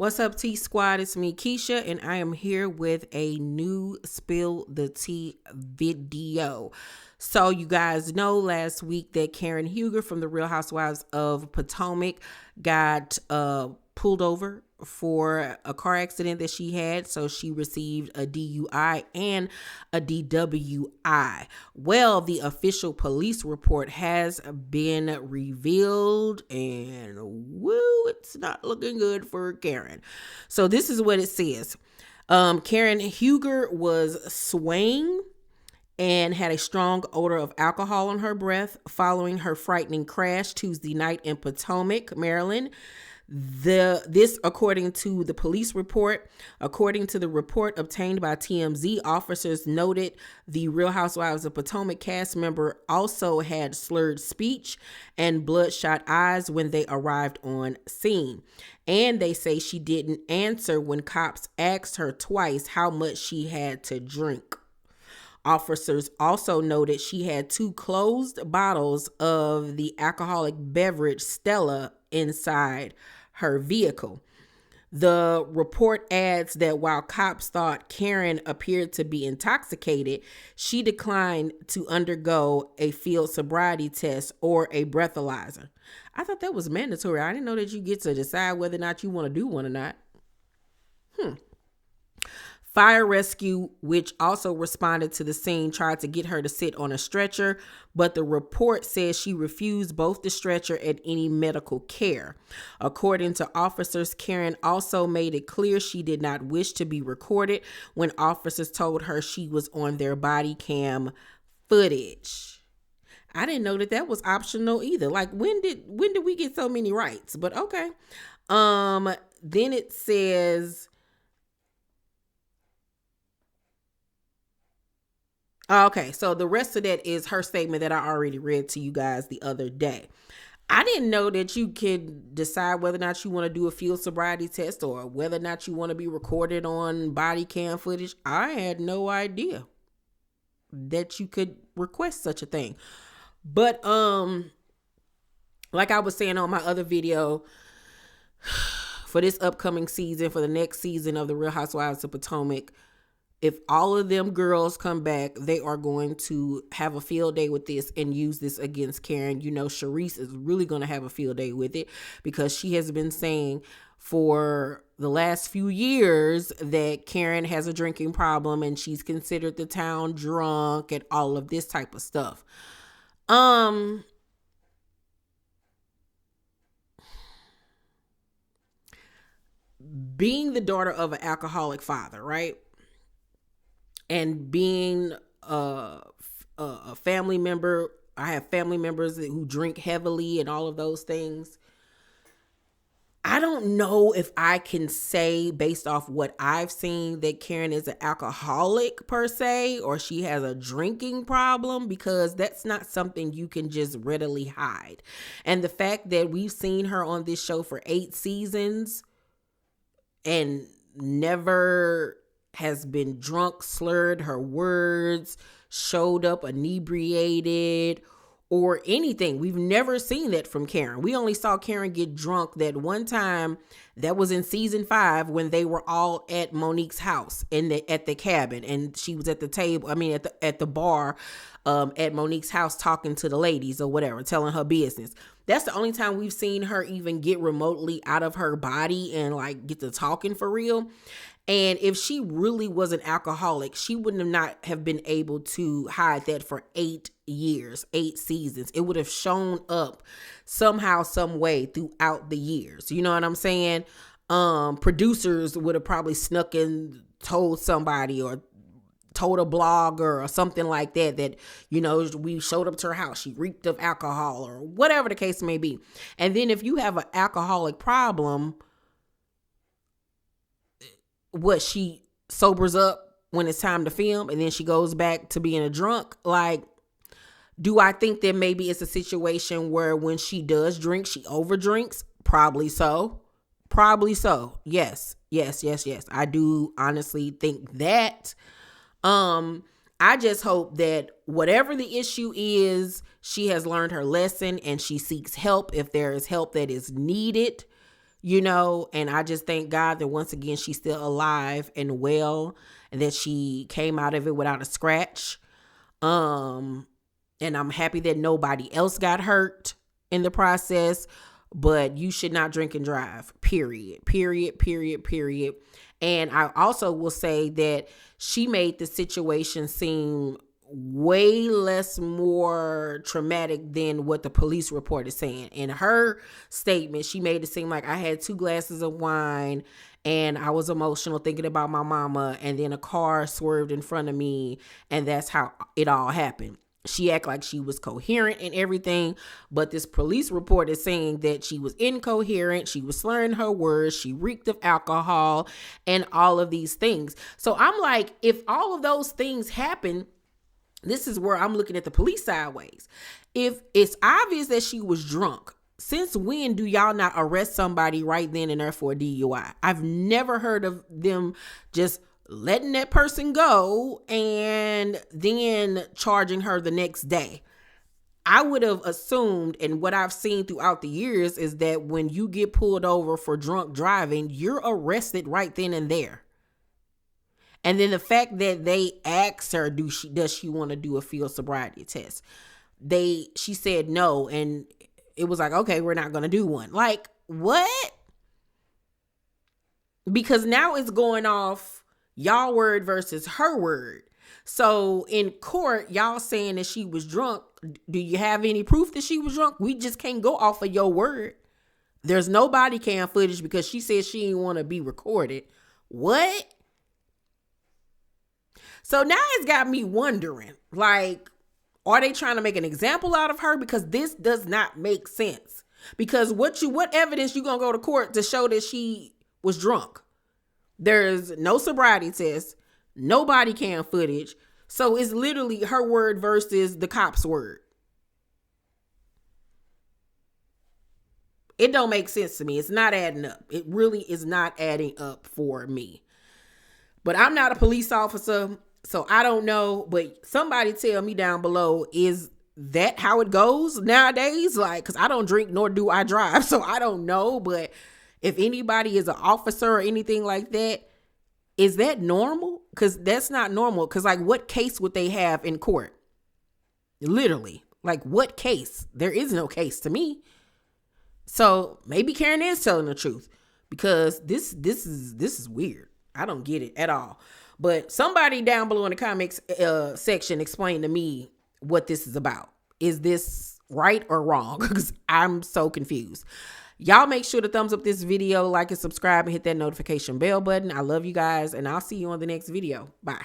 What's up, T Squad? It's me, Keisha, and I am here with a new Spill the Tea video. So you guys know last week that Karen Huger from the Real Housewives of Potomac got pulled over for a car accident that she had. So she received a DUI and a DWI. Well, the official police report has been revealed, and woo, it's not looking good for Karen. So this is what it says. Karen Huger was swaying and had a strong odor of alcohol on her breath following her frightening crash Tuesday night in Potomac, Maryland. This according to the police report. According to the report obtained by TMZ, officers noted the Real Housewives of Potomac cast member also had slurred speech and bloodshot eyes when they arrived on scene. And they say she didn't answer when cops asked her twice how much she had to drink. Officers also noted she had 2 closed bottles of the alcoholic beverage Stella inside her vehicle. The report adds that while cops thought Karen appeared to be intoxicated, she declined to undergo a field sobriety test or a breathalyzer. I thought that was mandatory. I didn't know that you get to decide whether or not you want to do one or not. Fire rescue, which also responded to the scene, tried to get her to sit on a stretcher, but the report says she refused both the stretcher and any medical care. According to officers, Karen also made it clear she did not wish to be recorded when officers told her she was on their body cam footage. I didn't know that was optional either. Like, when did we get so many rights? But okay. Then it says, okay, so the rest of that is her statement that I already read to you guys the other day. I didn't know that you could decide whether or not you want to do a field sobriety test or whether or not you want to be recorded on body cam footage. I had no idea that you could request such a thing. But like I was saying on my other video, for this upcoming season, for the next season of the Real Housewives of Potomac, if all of them girls come back, they are going to have a field day with this and use this against Karen. You know, Charisse is really going to have a field day with it because she has been saying for the last few years that Karen has a drinking problem and she's considered the town drunk and all of this type of stuff. Being the daughter of an alcoholic father, right? And being a family member, I have family members who drink heavily and all of those things. I don't know if I can say based off what I've seen that Karen is an alcoholic per se, or she has a drinking problem, because that's not something you can just readily hide. And the fact that we've seen her on this show for 8 seasons and never has been drunk, slurred her words, showed up inebriated, or anything. We've never seen that from Karen. We only saw Karen get drunk that one time. That was in season 5 when they were all at Monique's house at the cabin, and she was at the table. I mean, at the bar at Monique's house talking to the ladies or whatever, telling her business. That's the only time we've seen her even get remotely out of her body and like get to talking for real. And if she really was an alcoholic, she wouldn't have been able to hide that for 8 years, 8 seasons. It would have shown up somehow, some way throughout the years. You know what I'm saying? Producers would have probably snuck in, told somebody or told a blogger or something like that, you know, we showed up to her house, she reeked of alcohol or whatever the case may be. And then if you have an alcoholic problem, what, she sobers up when it's time to film and then she goes back to being a drunk? Like, do I think that maybe it's a situation where when she does drink, she overdrinks? Probably so. Yes. I do honestly think that. I just hope that whatever the issue is, she has learned her lesson and she seeks help if there is help that is needed and I just thank God that once again she's still alive and well, and that she came out of it without a scratch. And I'm happy that nobody else got hurt in the process, but you should not drink and drive, period. And I also will say that she made the situation seem way less more traumatic than what the police report is saying. In her statement, she made it seem like I had 2 glasses of wine and I was emotional thinking about my mama, and then a car swerved in front of me, and that's how it all happened. She acted like she was coherent and everything, but this police report is saying that she was incoherent, she was slurring her words, she reeked of alcohol, and all of these things. So I'm like, if all of those things happen, this is where I'm looking at the police sideways. If it's obvious that she was drunk, since when do y'all not arrest somebody right then and there for a DUI? I've never heard of them just letting that person go and then charging her the next day. I would have assumed, and what I've seen throughout the years is that when you get pulled over for drunk driving, you're arrested right then and there. And then the fact that they asked her, does she want to do a field sobriety test? She said no, and it was like, okay, we're not going to do one. Like, what? Because now it's going off y'all word versus her word. So in court, y'all saying that she was drunk. Do you have any proof that she was drunk? We just can't go off of your word. There's no body cam footage because she said she didn't want to be recorded. What? So now it's got me wondering, like, are they trying to make an example out of her? Because this does not make sense. Because what evidence you gonna go to court to show that she was drunk? There's no sobriety test, no body cam footage. So it's literally her word versus the cop's word. It don't make sense to me. It's not adding up. It really is not adding up for me. But I'm not a police officer, so I don't know. But somebody tell me down below, is that how it goes nowadays? Like, because I don't drink nor do I drive, so I don't know. But if anybody is an officer or anything like that, is that normal? Because that's not normal. Because, like, what case would they have in court? Literally, like, what case? There is no case to me. So maybe Karen is telling the truth, because this is weird. I don't get it at all. But somebody down below in the comments section explain to me what this is about. Is this right or wrong? Because I'm so confused. Y'all make sure to thumbs up this video, like and subscribe, and hit that notification bell button. I love you guys, and I'll see you on the next video. Bye.